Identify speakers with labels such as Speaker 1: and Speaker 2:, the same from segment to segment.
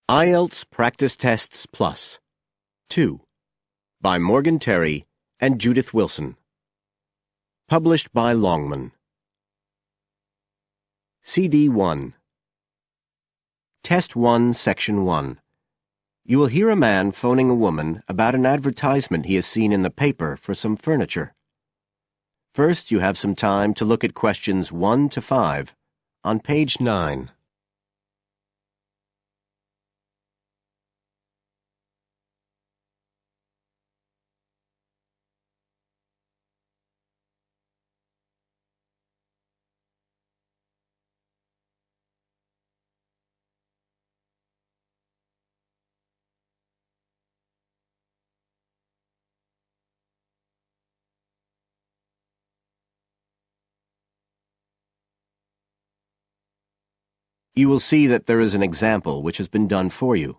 Speaker 1: IELTS Practice Tests Plus 2 by Morgan Terry and Judith Wilson. Published by Longman. CD 1. Test 1, Section 1. You will hear a man phoning a woman about an advertisement he has seen in the paper for some furniture. First, you have some time to look at questions 1 to 5 on page 9. You will see that there is an example which has been done for you.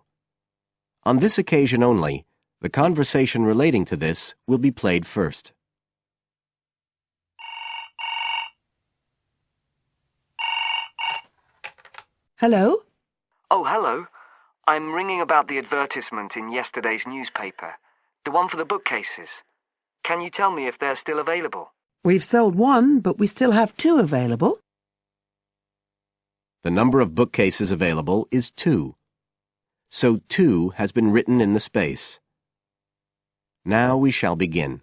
Speaker 1: On this occasion only, the conversation relating to this will be played first.
Speaker 2: Hello?
Speaker 3: Oh, hello. I'm ringing about the advertisement in yesterday's newspaper. The one for the bookcases. Can you tell me if they're still available?
Speaker 2: We've sold one, but we still have 2 available.
Speaker 1: The number of bookcases available is 2. So 2 has been written in the space. Now we shall begin.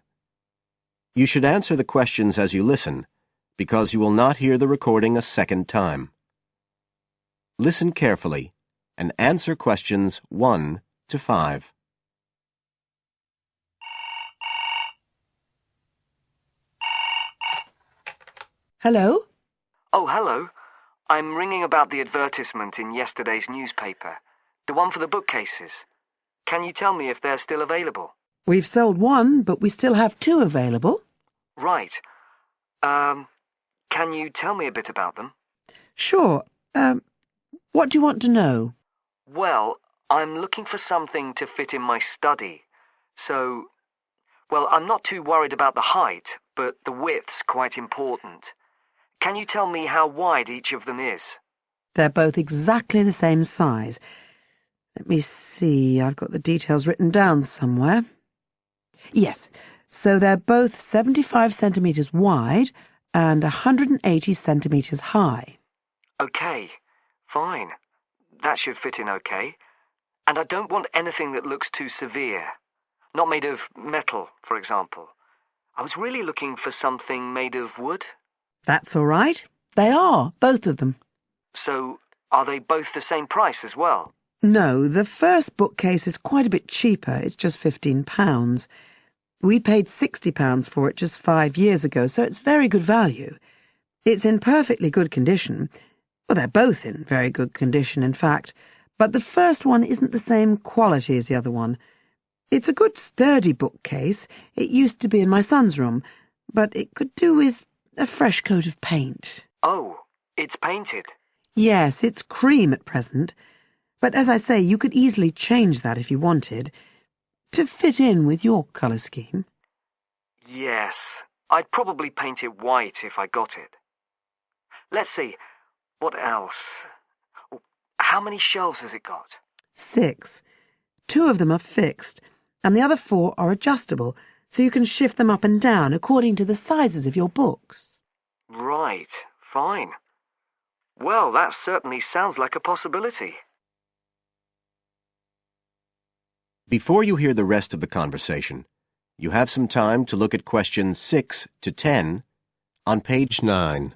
Speaker 1: You should answer the questions as you listen, because you will not hear the recording a second time. Listen carefully and answer questions 1 to 5.
Speaker 2: Hello?
Speaker 3: Oh, hello. I'm ringing about the advertisement in yesterday's newspaper. The one for the bookcases. Can you tell me if they're still available?
Speaker 2: We've sold one, but we still have 2 available.
Speaker 3: Right. Can you tell me a bit about them?
Speaker 2: Sure. What do you want to know?
Speaker 3: Well, I'm looking for something to fit in my study. So, I'm not too worried about the height, but the width's quite important. Can you tell me how wide each of them is?
Speaker 2: They're both exactly the same size. Let me see, I've got the details written down somewhere. Yes, so they're both 75 centimetres wide and 180 centimetres high.
Speaker 3: Okay, fine. That should fit in okay. And I don't want anything that looks too severe. Not made of metal, for example. I was really looking for something made of wood.
Speaker 2: That's all right. They are, both of them.
Speaker 3: So, are they both the same price as well?
Speaker 2: No, the first bookcase is quite a bit cheaper. It's just £15. We paid £60 for it just 5 years ago, so it's very good value. It's in perfectly good condition. Well, they're both in very good condition, in fact. But the first one isn't the same quality as the other one. It's a good, sturdy bookcase. It used to be in my son's room, but it could do with a fresh coat of paint.
Speaker 3: Oh, it's painted?
Speaker 2: Yes, it's cream at present. But as I say, you could easily change that if you wanted, to fit in with your colour scheme.
Speaker 3: Yes, I'd probably paint it white if I got it. Let's see, what else? How many shelves has it got?
Speaker 2: 6. 2 of them are fixed, and the other 4 are adjustable, so you can shift them up and down according to the sizes of your books.
Speaker 3: Right, fine. Well, that certainly sounds like a possibility.
Speaker 1: Before you hear the rest of the conversation, you have some time to look at questions 6 to 10 on page 9.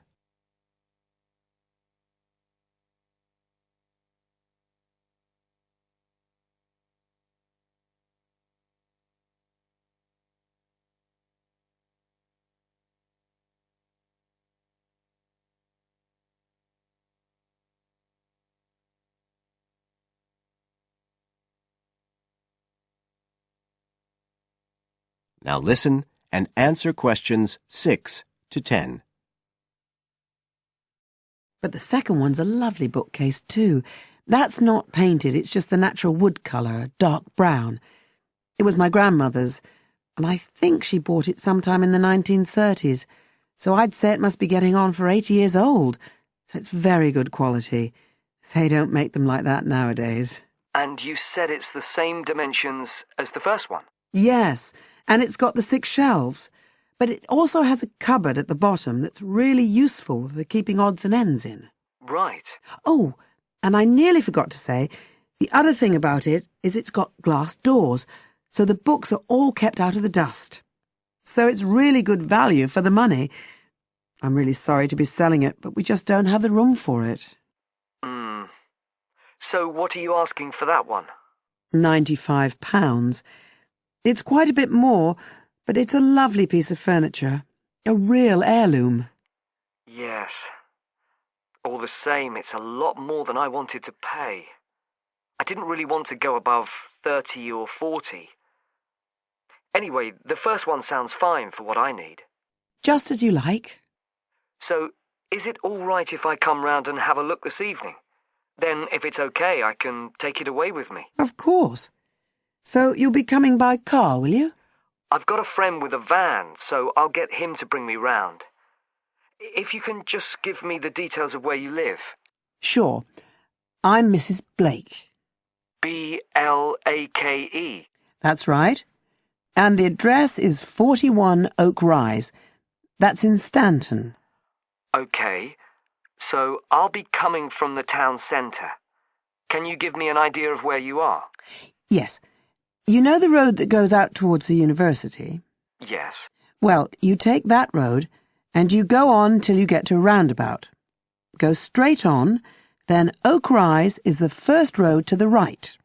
Speaker 1: Now listen and answer questions 6 to 10.
Speaker 2: But the second one's a lovely bookcase too. That's not painted, it's just the natural wood colour, dark brown. It was my grandmother's, and I think she bought it sometime in the 1930s, so I'd say it must be getting on for 80 years old, so it's very good quality. They don't make them like that nowadays.
Speaker 3: And you said it's the same dimensions as the first one?
Speaker 2: Yes, and it's got the 6 shelves. But it also has a cupboard at the bottom that's really useful for keeping odds and ends in.
Speaker 3: Right.
Speaker 2: Oh, and I nearly forgot to say, the other thing about it is it's got glass doors, so the books are all kept out of the dust. So it's really good value for the money. I'm really sorry to be selling it, but we just don't have the room for it.
Speaker 3: So what are you asking for that one?
Speaker 2: £95. It's quite a bit more, but it's a lovely piece of furniture. A real heirloom.
Speaker 3: Yes. All the same, it's a lot more than I wanted to pay. I didn't really want to go above 30 or 40. Anyway, the first one sounds fine for what I need.
Speaker 2: Just as you like.
Speaker 3: So, is it all right if I come round and have a look this evening? Then, if it's okay, I can take it away with me.
Speaker 2: Of course. So you'll be coming by car, will you?
Speaker 3: I've got a friend with a van, so I'll get him to bring me round. If you can just give me the details of where you live.
Speaker 2: Sure. I'm Mrs. Blake.
Speaker 3: Blake?
Speaker 2: That's right. And the address is 41 Oak Rise. That's in Stanton.
Speaker 3: Okay. So I'll be coming from the town centre. Can you give me an idea of where you are?
Speaker 2: Yes. You know the road that goes out towards the university?
Speaker 3: Yes.
Speaker 2: Well, you take that road and you go on till you get to a roundabout. Go straight on, then Oak Rise is the first road to the right.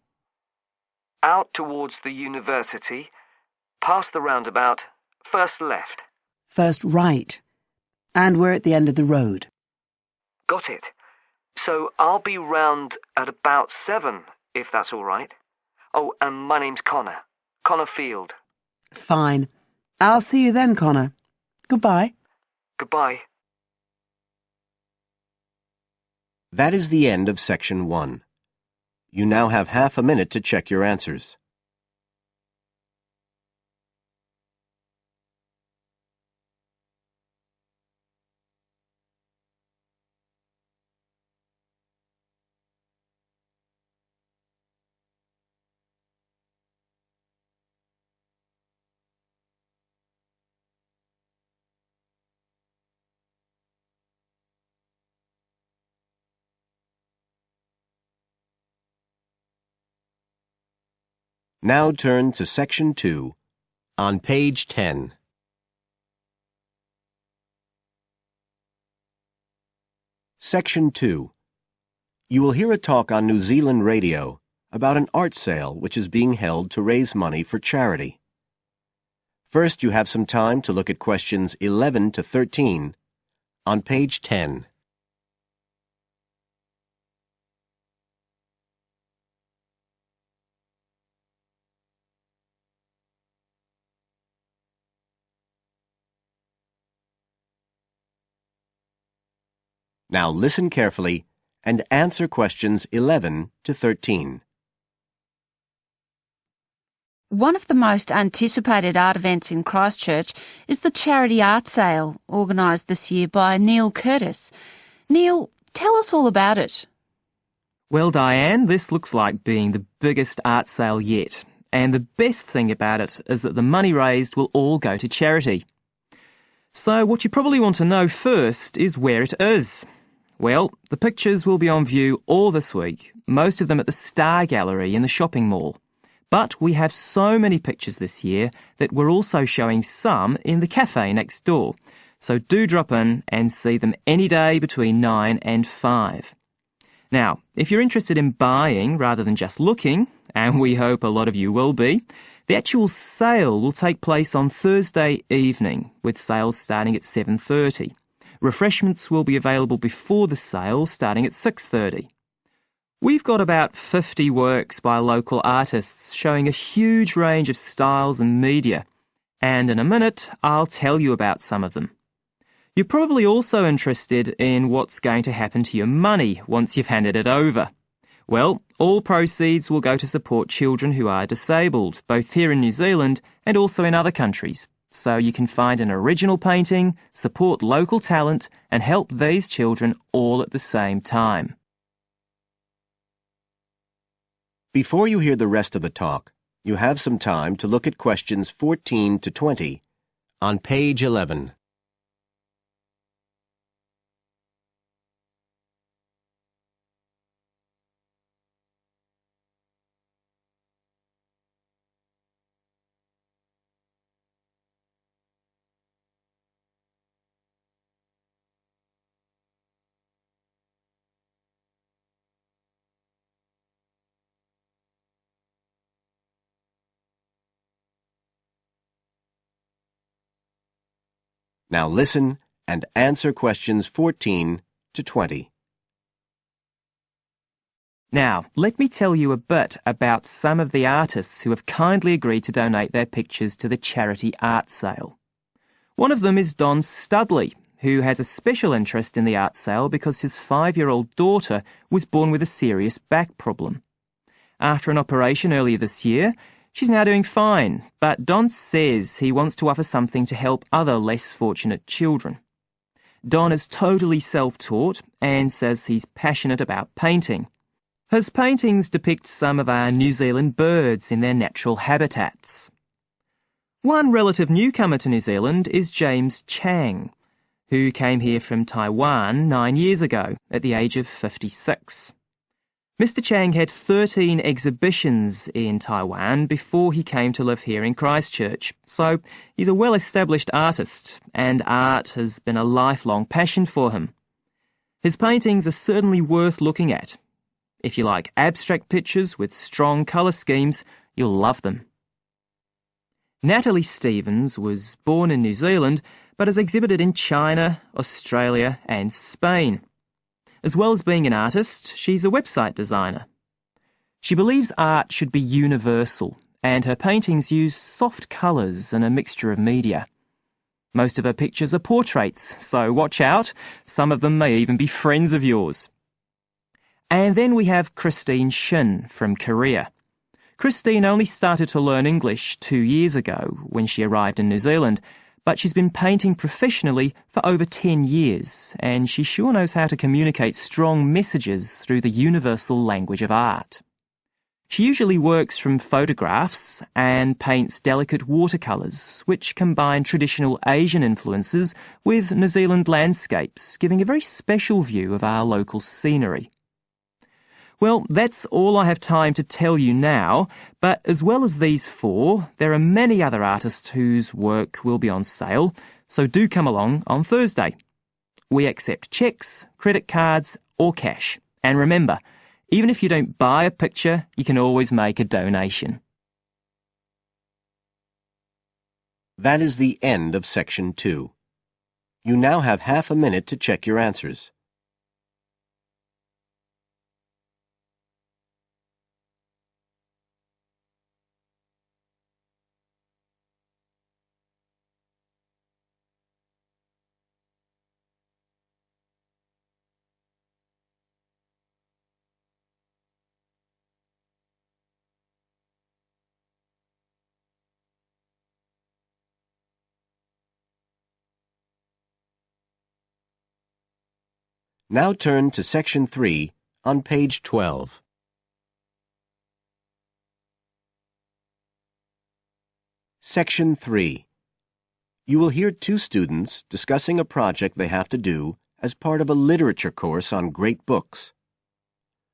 Speaker 3: Out towards the university, past the roundabout, first left.
Speaker 2: First right. And we're at the end of the road.
Speaker 3: Got it. So I'll be round at about 7, if that's all right. Oh, and my name's Connor. Connor Field.
Speaker 2: Fine. I'll see you then, Connor. Goodbye.
Speaker 3: Goodbye.
Speaker 1: That is the end of Section 1. You now have half a minute to check your answers. Now turn to Section 2, on page 10. Section 2. You will hear a talk on New Zealand radio about an art sale which is being held to raise money for charity. First, you have some time to look at questions 11 to 13 on page 10. Now listen carefully and answer questions 11 to 13.
Speaker 4: One of the most anticipated art events in Christchurch is the charity art sale organised this year by Neil Curtis. Neil, tell us all about it.
Speaker 5: Well, Diane, this looks like being the biggest art sale yet. And the best thing about it is that the money raised will all go to charity. So what you probably want to know first is where it is. Well, the pictures will be on view all this week, most of them at the Star Gallery in the shopping mall. But we have so many pictures this year that we're also showing some in the cafe next door. So do drop in and see them any day between 9 and 5. Now, if you're interested in buying rather than just looking, and we hope a lot of you will be, the actual sale will take place on Thursday evening, with sales starting at 7:30. Refreshments will be available before the sale, starting at 6:30. We've got about 50 works by local artists showing a huge range of styles and media, and in a minute I'll tell you about some of them. You're probably also interested in what's going to happen to your money once you've handed it over. Well, all proceeds will go to support children who are disabled, both here in New Zealand and also in other countries. So you can find an original painting, support local talent, and help these children all at the same time.
Speaker 1: Before you hear the rest of the talk, you have some time to look at questions 14 to 20 on page 11. Now listen and answer questions 14 to 20.
Speaker 5: Now, let me tell you a bit about some of the artists who have kindly agreed to donate their pictures to the charity art sale. One of them is Don Studley, who has a special interest in the art sale because his 5-year-old daughter was born with a serious back problem. After an operation earlier this year, she's now doing fine, but Don says he wants to offer something to help other less fortunate children. Don is totally self-taught and says he's passionate about painting. His paintings depict some of our New Zealand birds in their natural habitats. One relative newcomer to New Zealand is James Chang, who came here from Taiwan 9 years ago at the age of 56. Mr. Chang had 13 exhibitions in Taiwan before he came to live here in Christchurch, so he's a well-established artist, and art has been a lifelong passion for him. His paintings are certainly worth looking at. If you like abstract pictures with strong colour schemes, you'll love them. Natalie Stevens was born in New Zealand, but has exhibited in China, Australia and Spain. As well as being an artist, she's a website designer. She believes art should be universal, and her paintings use soft colours and a mixture of media. Most of her pictures are portraits, so watch out, some of them may even be friends of yours. And then we have Christine Shin from Korea. Christine only started to learn English 2 years ago when she arrived in New Zealand, but she's been painting professionally for over 10 years, and she sure knows how to communicate strong messages through the universal language of art. She usually works from photographs and paints delicate watercolours, which combine traditional Asian influences with New Zealand landscapes, giving a very special view of our local scenery. Well, that's all I have time to tell you now, but as well as these 4, there are many other artists whose work will be on sale, so do come along on Thursday. We accept cheques, credit cards or cash. And remember, even if you don't buy a picture, you can always make a donation.
Speaker 1: That is the end of section 2. You now have half a minute to check your answers. Now turn to section 3 on page 12. Section 3. You will hear 2 students discussing a project they have to do as part of a literature course on great books.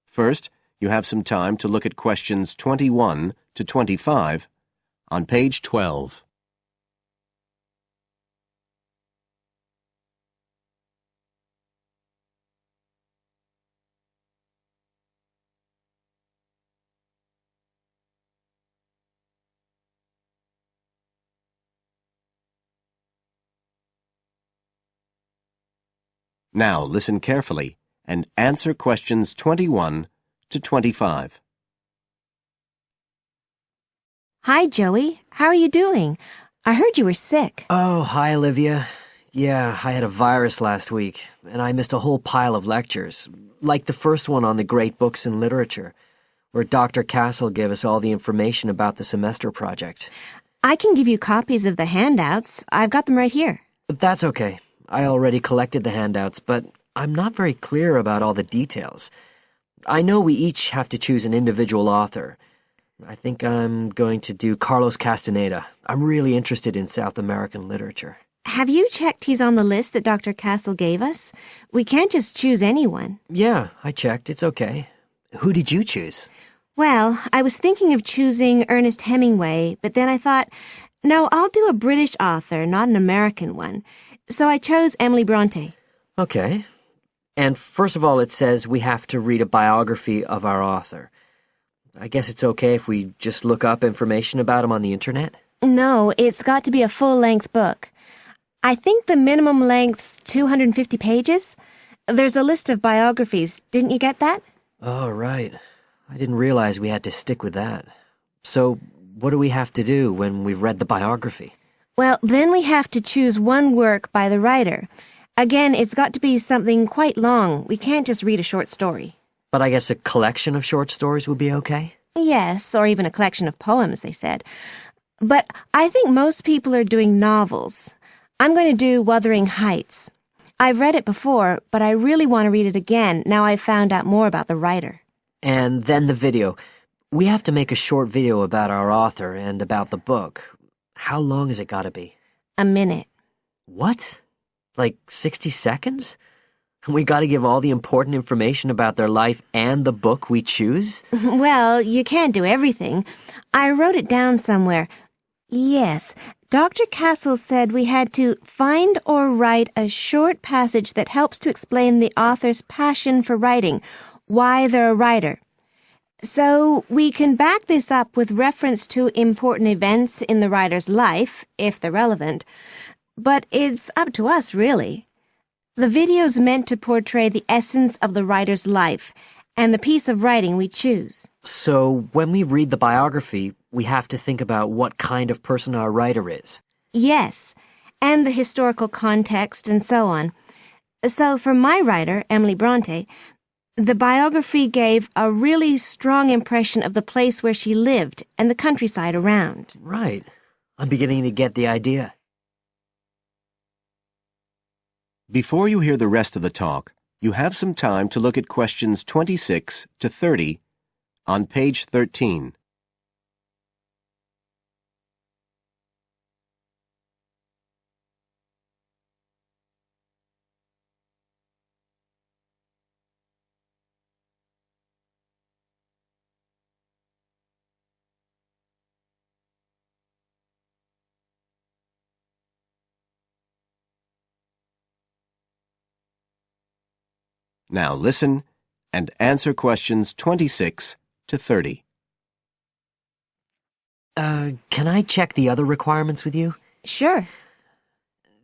Speaker 1: First, you have some time to look at questions 21 to 25 on page 12. Now listen carefully and answer questions 21 to 25.
Speaker 6: Hi, Joey. How are you doing? I heard you were sick.
Speaker 7: Oh, hi, Olivia. Yeah, I had a virus last week, and I missed a whole pile of lectures, like the first one on the great books in literature, where Dr. Castle gave us all the information about the semester project.
Speaker 6: I can give you copies of the handouts. I've got them right here.
Speaker 7: But that's okay. I already collected the handouts, but I'm not very clear about all the details. I know we each have to choose an individual author. I think I'm going to do Carlos Castaneda. I'm really interested in South American literature.
Speaker 6: Have you checked he's on the list that Dr. Castle gave us? We can't just choose anyone.
Speaker 7: Yeah, I checked. It's okay. Who did you choose?
Speaker 6: Well, I was thinking of choosing Ernest Hemingway, but then I thought, no, I'll do a British author, not an American one. So I chose Emily Bronte.
Speaker 7: Okay. And first of all, it says we have to read a biography of our author. I guess it's okay if we just look up information about him on the internet?
Speaker 6: No, it's got to be a full-length book. I think the minimum length's 250 pages. There's a list of biographies. Didn't you get that?
Speaker 7: Oh, right. I didn't realize we had to stick with that. So, what do we have to do when we've read the biography?
Speaker 6: Well, then we have to choose one work by the writer. Again, it's got to be something quite long. We can't just read a short story.
Speaker 7: But I guess a collection of short stories would be okay?
Speaker 6: Yes, or even a collection of poems, they said. But I think most people are doing novels. I'm going to do Wuthering Heights. I've read it before, but I really want to read it again now I've found out more about the writer.
Speaker 7: And then the video. We have to make a short video about our author and about the book. How long has it got to be?
Speaker 6: A minute.
Speaker 7: What? Like 60 seconds? We got to give all the important information about their life and the book we choose?
Speaker 6: Well, you can't do everything. I wrote it down somewhere. Yes, Dr. Castle said we had to find or write a short passage that helps to explain the author's passion for writing, why they're a writer. So we can back this up with reference to important events in the writer's life, if they're relevant. But it's up to us, really. The video's meant to portray the essence of the writer's life and the piece of writing we choose.
Speaker 7: So when we read the biography, we have to think about what kind of person our writer is.
Speaker 6: Yes, and the historical context and so on. So for my writer, Emily Bronte, the biography gave a really strong impression of the place where she lived and the countryside around.
Speaker 7: Right. I'm beginning to get the idea.
Speaker 1: Before you hear the rest of the talk, you have some time to look at questions 26 to 30 on page 13. Now listen and answer questions 26 to 30.
Speaker 7: Can I check the other requirements with you?
Speaker 6: Sure.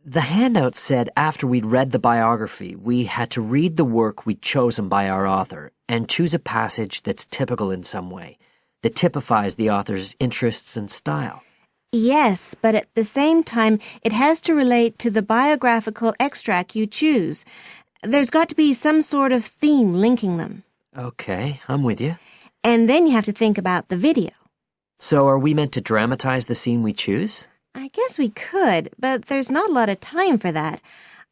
Speaker 7: The handout said after we'd read the biography, we had to read the work we'd chosen by our author and choose a passage that's typical in some way, that typifies the author's interests and style.
Speaker 6: Yes, but at the same time, it has to relate to the biographical extract you choose. There's got to be some sort of theme linking them.
Speaker 7: Okay, I'm with you.
Speaker 6: And then you have to think about the video.
Speaker 7: So are we meant to dramatize the scene we choose?
Speaker 6: I guess we could, but there's not a lot of time for that.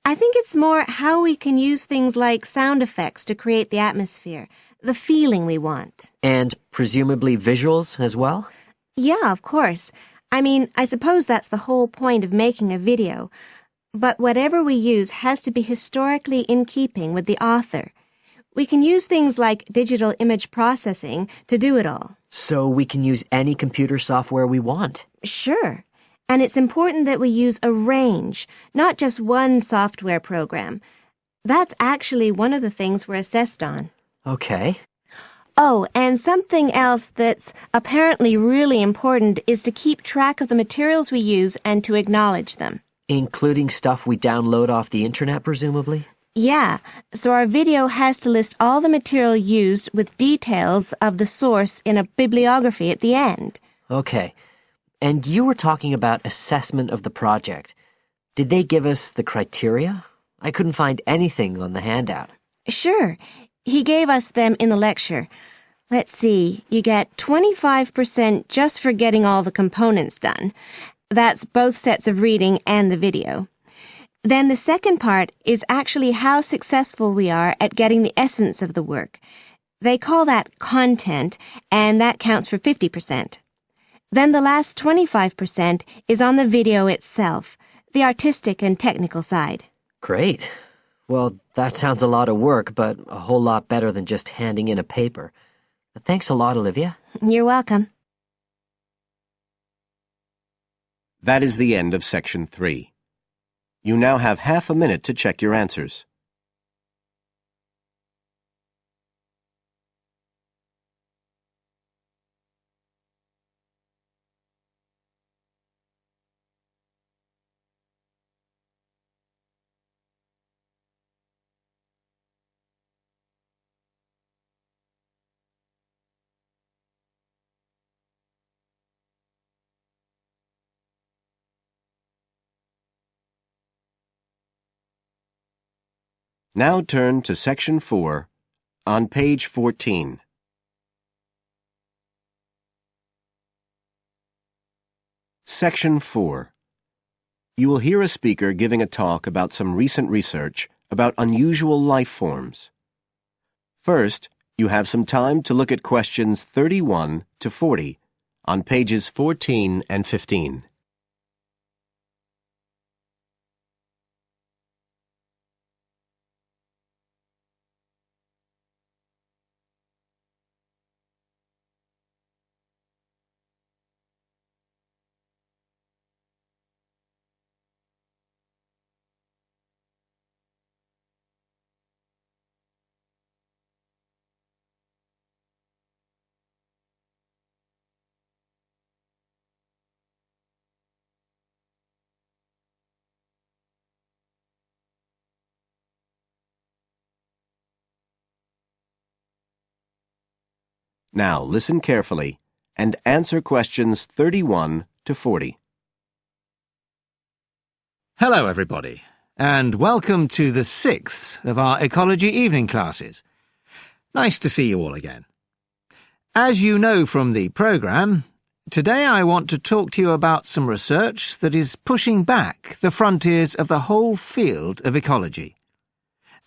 Speaker 6: I think it's more how we can use things like sound effects to create the atmosphere, the feeling we want.
Speaker 7: And presumably visuals as well?
Speaker 6: Yeah, of course. I mean, I suppose that's the whole point of making a video. But whatever we use has to be historically in keeping with the author. We can use things like digital image processing to do it all.
Speaker 7: So we can use any computer software we want?
Speaker 6: Sure. And it's important that we use a range, not just one software program. That's actually one of the things we're assessed on.
Speaker 7: Okay.
Speaker 6: Oh, and something else that's apparently really important is to keep track of the materials we use and to acknowledge them.
Speaker 7: Including stuff we download off the internet, presumably?
Speaker 6: Yeah, so our video has to list all the material used with details of the source in a bibliography at the end.
Speaker 7: Okay. And you were talking about assessment of the project. Did they give us the criteria? I couldn't find anything on the handout.
Speaker 6: Sure. He gave us them in the lecture. Let's see, you get 25% just for getting all the components done. That's both sets of reading and the video. Then the second part is actually how successful we are at getting the essence of the work. They call that content, and that counts for 50%. Then the last 25% is on the video itself, the artistic and technical side.
Speaker 7: Great. Well, that sounds a lot of work, but a whole lot better than just handing in a paper. Thanks a lot, Olivia.
Speaker 6: You're welcome.
Speaker 1: That is the end of Section 3. You now have half a minute to check your answers. Now turn to Section 4 on page 14. Section 4. You will hear a speaker giving a talk about some recent research about unusual life forms. First, you have some time to look at questions 31 to 40 on pages 14 and 15. Now listen carefully and answer questions 31 to 40.
Speaker 8: Hello, everybody, and welcome to the 6th of our ecology evening classes. Nice to see you all again. As you know from the programme, today I want to talk to you about some research that is pushing back the frontiers of the whole field of ecology.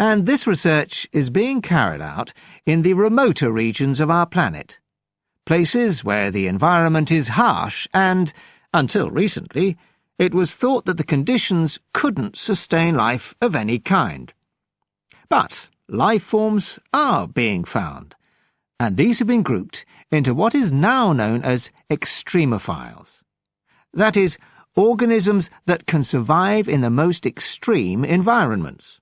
Speaker 8: And this research is being carried out in the remoter regions of our planet, places where the environment is harsh and, until recently, it was thought that the conditions couldn't sustain life of any kind. But life forms are being found, and these have been grouped into what is now known as extremophiles. That is, organisms that can survive in the most extreme environments.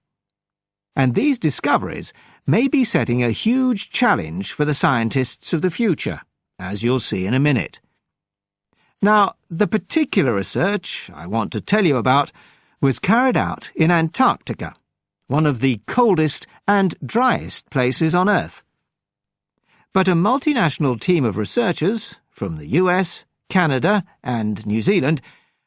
Speaker 8: And these discoveries may be setting a huge challenge for the scientists of the future, as you'll see in a minute. Now, the particular research I want to tell you about was carried out in Antarctica, one of the coldest and driest places on Earth. But a multinational team of researchers from the US, Canada, and New Zealand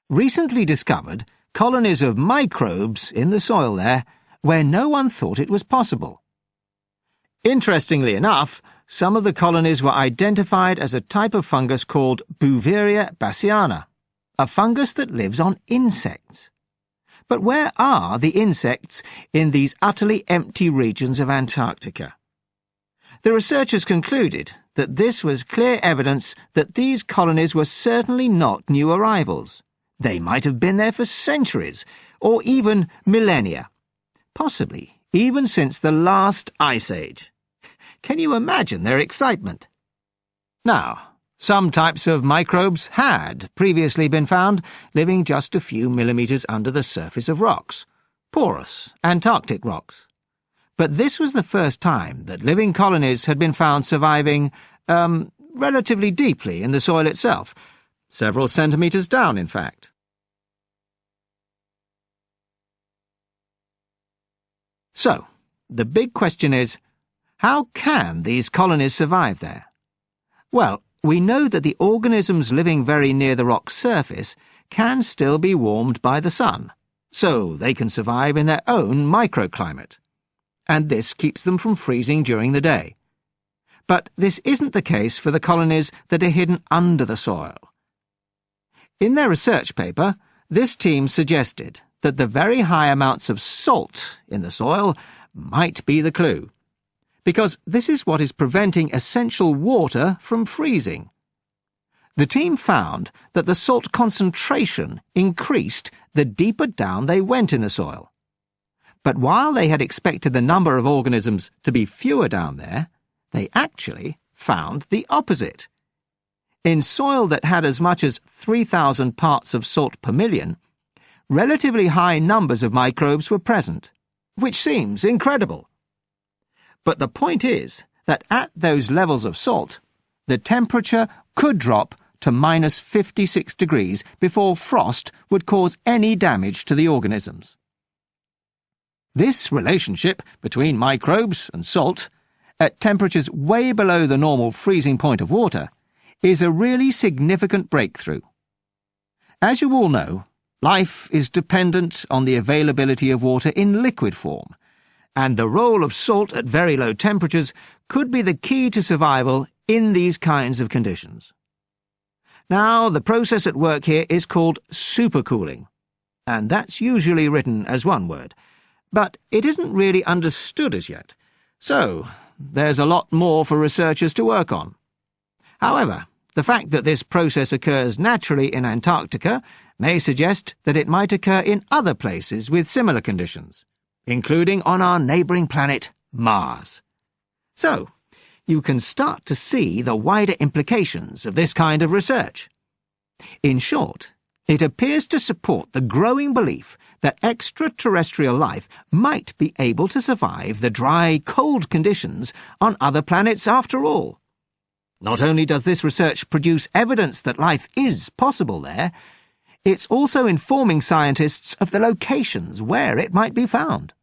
Speaker 8: recently discovered colonies of microbes in the soil there where no one thought it was possible. Interestingly enough, some of the colonies were identified as a type of fungus called Bouveria bassiana, a fungus that lives on insects. But where are the insects in these utterly empty regions of Antarctica? The researchers concluded that this was clear evidence that these colonies were certainly not new arrivals. They might have been there for centuries, or even millennia. Possibly even since the last ice age. Can you imagine their excitement? Now, some types of microbes had previously been found living just a few millimetres under the surface of rocks, porous Antarctic rocks. But this was the first time that living colonies had been found surviving, relatively deeply in the soil itself, several centimetres down, in fact. So, the big question is, how can these colonies survive there? Well, we know that the organisms living very near the rock's surface can still be warmed by the sun, so they can survive in their own microclimate. And this keeps them from freezing during the day. But this isn't the case for the colonies that are hidden under the soil. In their research paper, this team suggested that the very high amounts of salt in the soil might be the clue. because this is what is preventing essential water from freezing. The team found that the salt concentration increased the deeper down they went in the soil. But while they had expected the number of organisms to be fewer down there, they actually found the opposite. In soil that had as much as 3,000 parts of salt per million, relatively high numbers of microbes were present, which seems incredible. But the point is that at those levels of salt, the temperature could drop to minus 56 degrees before frost would cause any damage to the organisms. This relationship between microbes and salt, at temperatures way below the normal freezing point of water, is a really significant breakthrough. As you all know, life is dependent on the availability of water in liquid form, and the role of salt at very low temperatures could be the key to survival in these kinds of conditions. Now, the process at work here is called supercooling, and that's usually written as one word, but it isn't really understood as yet, so there's a lot more for researchers to work on. However, the fact that this process occurs naturally in Antarctica may suggest that it might occur in other places with similar conditions, including on our neighbouring planet, Mars. So, you can start to see the wider implications of this kind of research. In short, it appears to support the growing belief that extraterrestrial life might be able to survive the dry, cold conditions on other planets after all. Not only does this research produce evidence that life is possible there, it's also informing scientists of the locations where it might be found.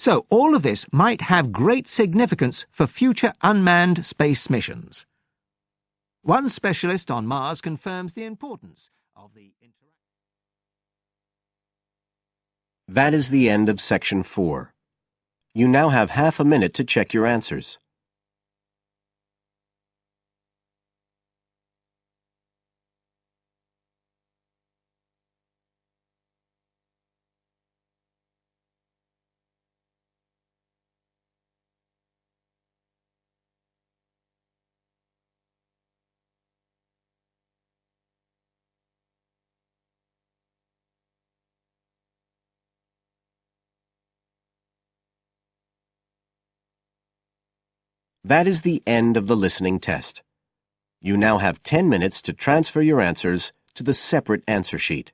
Speaker 8: So all of this might have great significance for future unmanned space missions. One specialist on Mars confirms the importance of the interaction.
Speaker 1: That is the end of Section 4. You now have half a minute to check your answers. That is the end of the listening test. You now have 10 minutes to transfer your answers to the separate answer sheet.